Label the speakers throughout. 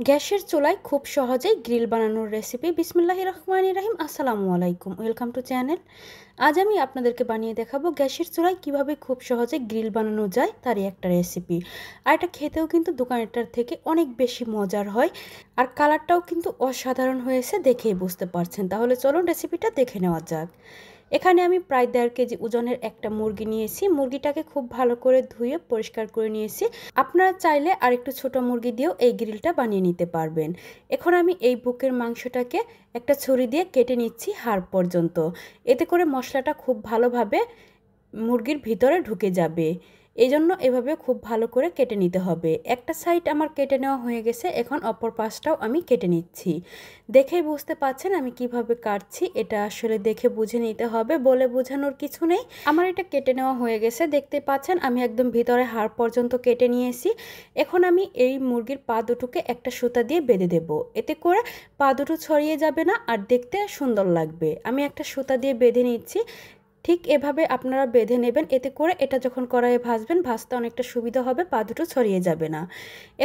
Speaker 1: গ্যাসের চুলায় খুব সহজেই গ্রিল বানানোর রেসিপি। বিসমিল্লাহির রহমানির রহিম। আসসালামু আলাইকুম, ওয়েলকাম টু চ্যানেল। আজ আমি আপনাদেরকে বানিয়ে দেখাবো গ্যাসের চুলায় কিভাবে খুব সহজে গ্রিল বানানো যায় তারই একটা রেসিপি। আর এটা খেতেও কিন্তু দোকানেরটার থেকে অনেক বেশি মজার হয়, আর কালারটাও কিন্তু অসাধারণ হয়েছে, দেখেই বুঝতে পারছেন। তাহলে চলুন রেসিপিটা দেখে নেওয়া যাক। এখানে আমি প্রায় 1.5 কেজি ওজনের একটা মুরগি নিয়েছি। মুরগিটাকে খুব ভালো করে ধুয়ে পরিষ্কার করে নিয়েছি। আপনারা চাইলে আর একটু ছোট মুরগি দিয়েও এই গ্রিলটা বানিয়ে নিতে পারবেন। এখন আমি এই বুকের মাংসটাকে একটা ছুরি দিয়ে কেটে নিচ্ছি হাড় পর্যন্ত। এতে করে মশলাটা খুব ভালোভাবে মুরগির ভিতরে ঢুকে যাবে। এই জন্য এভাবে খুব ভালো করে কেটে নিতে হবে। একটা সাইড আমার কেটে নেওয়া হয়ে গেছে, এখন অপর পাশটাও আমি কেটে নিচ্ছি। দেখেই বুঝতে পাচ্ছেন আমি কিভাবে কাটছি। এটা আসলে দেখে বুঝে নিতে হবে, বলে বোঝানোর কিছু নেই। আমার এটা কেটে নেওয়া হয়ে গেছে, দেখতে পাচ্ছেন আমি একদম ভিতরে হাড় পর্যন্ত কেটে নিয়েছি। এখন আমি এই মুরগির পা দুটোকে একটা সুতা দিয়ে বেঁধে দেব। এতে করে পা দুটো ছড়িয়ে যাবে না, আর দেখতে সুন্দর লাগবে। আমি একটা সুতা দিয়ে বেঁধে নিচ্ছি। ঠিক এভাবে আপনারা বেঁধে নেবেন, এতে করে এটা যখন কড়াইয়ে ভাজবেন, ভাজতে অনেকটা সুবিধা হবে, পা দুটো ছড়িয়ে যাবে না।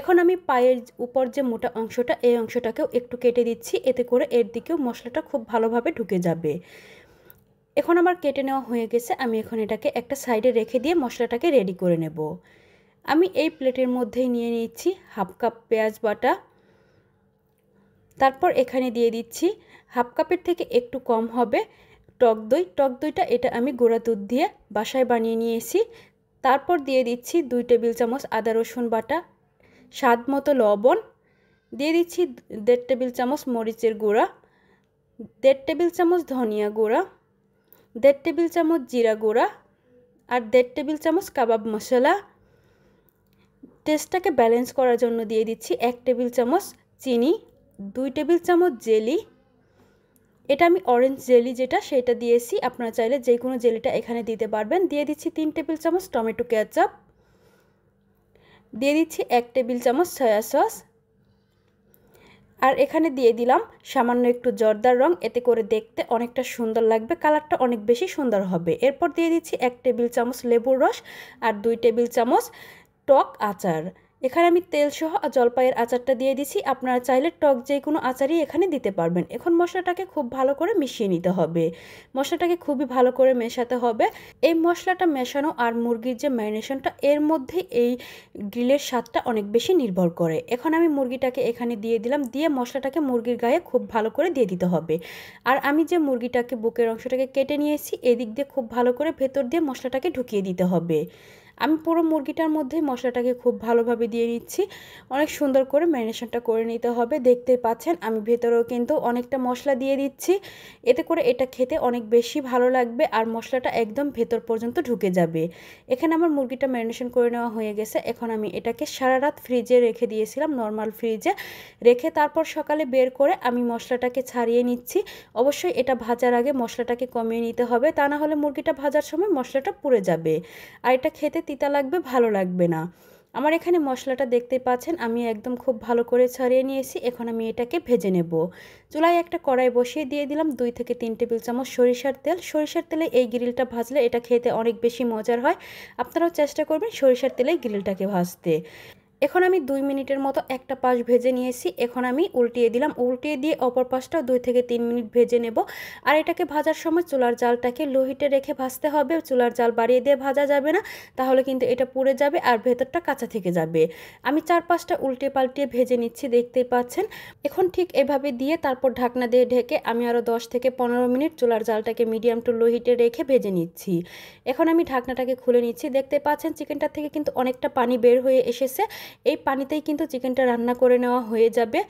Speaker 1: এখন আমি পায়ের উপর যে মোটা অংশটা, এই অংশটাকেও একটু কেটে দিচ্ছি। এতে করে এর দিকেও মশলাটা খুব ভালোভাবে ঢুকে যাবে। এখন আমার কেটে নেওয়া হয়ে গেছে, আমি এখন এটাকে একটা সাইডে রেখে দিয়ে মশলাটাকে রেডি করে নেব। আমি এই প্লেটের মধ্যেই নিয়ে নিচ্ছি হাফ কাপ পেঁয়াজ বাটা। তারপর এখানে দিয়ে দিচ্ছি হাফ কাপের থেকে একটু কম হবে টক দই। টক দইটা এটা আমি গুঁড়া দুধ দিয়ে বাসায় বানিয়ে নিয়েছি। তারপর দিয়ে দিচ্ছি 2 টেবিল চামচ আদা রসুন বাটা, স্বাদ মতো লবণ, দিয়ে দিচ্ছি 1.5 টেবিল চামচ মরিচের গুঁড়া, 1.5 টেবিল চামচ ধনিয়া গুঁড়া, 1.5 টেবিল চামচ জিরা গুঁড়া, আর 1.5 টেবিল চামচ কাবাব মশলা। টেস্টটাকে ব্যালেন্স করার জন্য দিয়ে দিচ্ছি 1 টেবিল চামচ চিনি, 2 টেবিল চামচ জেলি। এটা আমি অরেঞ্জ জেলি যেটা, সেটা দিয়েছি। আপনারা চাইলে যে কোনো জেলিটা এখানে দিতে পারবেন। দিয়ে দিচ্ছি 3 টেবিল চামচ টমেটো কেচাপ, দিয়ে দিচ্ছি 1 টেবিল চামচ সয়া সস, আর এখানে দিয়ে দিলাম সামান্য একটু জর্দার রং। এতে করে দেখতে অনেকটা সুন্দর লাগবে, কালারটা অনেক বেশি সুন্দর হবে। এরপর দিয়ে দিচ্ছি 1 টেবিল চামচ লেবুর রস আর 2 টেবিল চামচ টক আচার। এখানে আমি তেল সহ জলপাইয়ের আচারটা দিয়ে দিছি। আপনারা চাইলে টক যে কোনো আচারই এখানে দিতে পারবেন। এখন মশলাটাকে খুব ভালো করে মিশিয়ে নিতে হবে। মশলাটাকে খুবই ভালো করে মেশাতে হবে। এই মশলাটা মেশানো আর মুরগির যে ম্যারিনেশনটা, এর মধ্যে এই গ্রিলের স্বাদটা অনেক বেশি নির্ভর করে। এখন আমি মুরগিটাকে এখানে দিয়ে দিলাম, দিয়ে মশলাটাকে মুরগির গায়ে খুব ভালো করে দিয়ে দিতে হবে। আর আমি যে মুরগিটাকে বুকের অংশটাকে কেটে নিয়েছি, এদিক দিয়ে খুব ভালো করে ভেতর দিয়ে মশলাটাকে ঢুকিয়ে দিতে হবে। আমি পুরো মুরগিটার মধ্যেই মশলাটাকে খুব ভালোভাবে দিয়ে নিচ্ছি। অনেক সুন্দর করে ম্যারিনেশনটা করে নিতে হবে। দেখতেই পাচ্ছেন আমি ভেতরেও কিন্তু অনেকটা মশলা দিয়ে দিচ্ছি। এতে করে এটা খেতে অনেক বেশি ভালো লাগবে, আর মশলাটা একদম ভেতর পর্যন্ত ঢুকে যাবে। এখানে আমার মুরগিটা ম্যারিনেশন করে নেওয়া হয়ে গেছে। এখন আমি এটাকে সারা রাত ফ্রিজে রেখে দিয়েছিলাম, নর্মাল ফ্রিজে রেখে তারপর সকালে বের করে আমি মশলাটাকে ছাড়িয়ে নিচ্ছি। অবশ্যই এটা ভাজার আগে মশলাটাকে কমিয়ে নিতে হবে, তা না হলে মুরগিটা ভাজার সময় মশলাটা পুড়ে যাবে, আর এটা খেতে তিতা লাগবে, ভালো লাগবে না। আমার এখানে মশলাটা দেখতেই পাচ্ছেন আমি একদম খুব ভালো করে ছাড়িয়ে নিয়েছি। এখন আমি এটাকে ভেজে নেব। চুলায় একটা কড়াই বসিয়ে দিয়ে দিলাম 2 থেকে 3 টেবিল চামচ সরিষার তেল। সরিষার তেলে এই গ্রিলটা ভাজলে এটা খেতে অনেক বেশি মজার হয়। আপনারাও চেষ্টা করবেন সরিষার তেলে গ্রিলটাকে ভাজতে। এখন আমি 2 মিনিটের মতো একটা পাশ ভেজে নিয়েছি। এখন আমি উল্টিয়ে দিলাম, উল্টিয়ে দিয়ে অপর পাশটাও 2 থেকে 3 মিনিট ভেজে নেব। আর এটাকে ভাজার সময় চুলার জালটাকে লো হিটে রেখে ভাজতে হবে। চুলার জাল বাড়িয়ে দিয়ে ভাজা যাবে না, তাহলে কিন্তু এটা পুড়ে যাবে আর ভেতরটা কাঁচা থেকে যাবে। আমি 4-5টা উল্টে পাল্টিয়ে ভেজে নিচ্ছি, দেখতেই পাচ্ছেন। এখন ঠিক এভাবে দিয়ে তারপর ঢাকনা দিয়ে ঢেকে আমি আরও 10 থেকে 15 মিনিট চুলার জালটাকে মিডিয়াম টু লো হিটে রেখে ভেজে নিচ্ছি। এখন আমি ঢাকনাটাকে খুলে নিচ্ছি। দেখতে পাচ্ছেন চিকেনটা থেকে কিন্তু অনেকটা পানি বের হয়ে এসেছে। এই পানিতেই কিন্তু চিকেনটা রান্না করে নেওয়া হয়ে যাবে।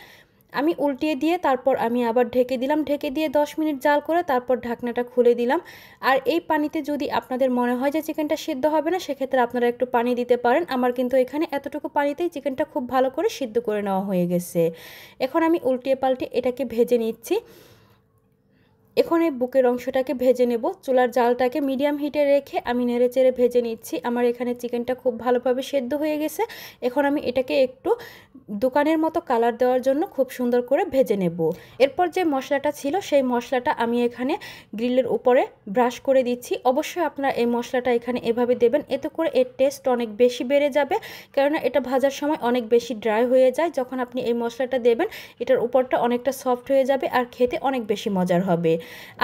Speaker 1: আমি উল্টিয়ে দিয়ে তারপর আমি আবার ঢেকে দিলাম, ঢেকে দিয়ে 10 মিনিট জাল করে তারপর ঢাকনাটা খুলে দিলাম। আর এই পানিতে যদি আপনাদের মনে হয় যে চিকেনটা সিদ্ধ হবে না, সেক্ষেত্রে আপনারা একটু পানি দিতে পারেন। আমার কিন্তু এখানে এতটুকু পানিতেই চিকেনটা খুব ভালো করে সিদ্ধ করে নেওয়া হয়ে গেছে। এখন আমি উল্টিয়ে পাল্টে এটাকে ভেজে নিচ্ছি। এখন এই বুকের অংশটাকে ভেজে নেব। চুলার জালটাকে মিডিয়াম হিটে রেখে আমি নেড়েচেড়ে ভেজে নিচ্ছি। আমার এখানে চিকেনটা খুব ভালোভাবে সেদ্ধ হয়ে গেছে। এখন আমি এটাকে একটু দোকানের মতো কালার দেওয়ার জন্য খুব সুন্দর করে ভেজে নেব। এরপর যে মশলাটা ছিল সেই মশলাটা আমি এখানে গ্রিলের উপরে ব্রাশ করে দিচ্ছি। অবশ্যই আপনারা এই মশলাটা এখানে এভাবে দেবেন, এতে করে এর টেস্ট অনেক বেশি বেড়ে যাবে। কেননা এটা ভাজার সময় অনেক বেশি ড্রাই হয়ে যায়। যখন আপনি এই মশলাটা দেবেন এটার উপরটা অনেকটা সফট হয়ে যাবে আর খেতে অনেক বেশি মজার হবে।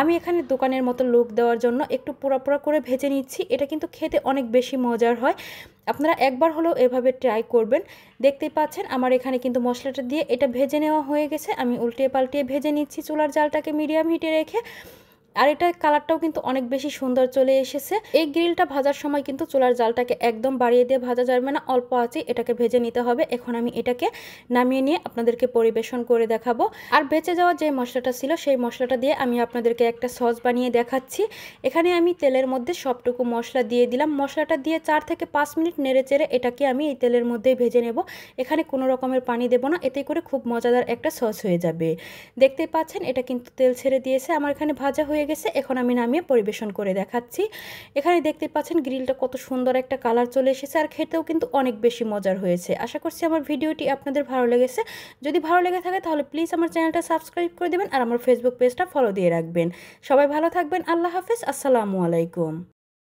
Speaker 1: আমি এখানে দোকানের মতো লুক দেওয়ার জন্য একটু পোড়া পোড়া করে ভেজে নিচ্ছি। এটা কিন্তু খেতে অনেক বেশি মজার হয়। আপনারা একবার হলেও এভাবে ট্রাই করবেন। দেখতেই পাচ্ছেন আমার এখানে কিন্তু মশলাটা দিয়ে এটা ভেজে নেওয়া হয়ে গেছে। আমি উল্টিয়ে পাল্টিয়ে ভেজে নিচ্ছি চুলার জালটাকে মিডিয়াম হিটে রেখে। আর এটা কালারটাও কিন্তু অনেক বেশি সুন্দর চলে এসেছে। এই গ্রিলটা ভাজার সময় কিন্তু চুলার জালটাকে একদম বাড়িয়ে দিয়ে ভাজা যাবে না, অল্প আঁচে এটাকে ভেজে নিতে হবে। এখন আমি এটাকে নামিয়ে নিয়ে আপনাদেরকে পরিবেশন করে দেখাবো। আর বেঁচে যাওয়া যে মশলাটা ছিল সেই মশলাটা দিয়ে আমি আপনাদেরকে একটা সস বানিয়ে দেখাচ্ছি। এখানে আমি তেলের মধ্যে সবটুকু মশলা দিয়ে দিলাম। মশলাটা দিয়ে 4 থেকে 5 মিনিট নেড়েচেড়ে এটাকে আমি এই তেলের মধ্যেই ভেজে নেব। এখানে কোনো রকমের পানি দেব না, এতে করে খুব মজাদার একটা সস হয়ে যাবে। দেখতেই পাচ্ছেন এটা কিন্তু তেল ছেড়ে দিয়েছে। আমার এখানে ভাজা হয়ে গেছে। এখন আমি নামিয়ে পরিবেশন করে দেখাচ্ছি। এখানে দেখতে পাচ্ছেন গ্রিলটা কত সুন্দর একটা কালার চলে এসেছে আর খেতেও কিন্তু অনেক বেশি মজার হয়েছে। আশা করছি আমার ভিডিওটি আপনাদের ভালো লেগেছে। যদি ভালো লেগে থাকে তাহলে প্লিজ আমার চ্যানেলটা সাবস্ক্রাইব করে দেবেন আর আমার ফেসবুক পেজটা ফলো দিয়ে রাখবেন। সবাই ভালো থাকবেন। আল্লাহ হাফেজ। আসসালামু আলাইকুম।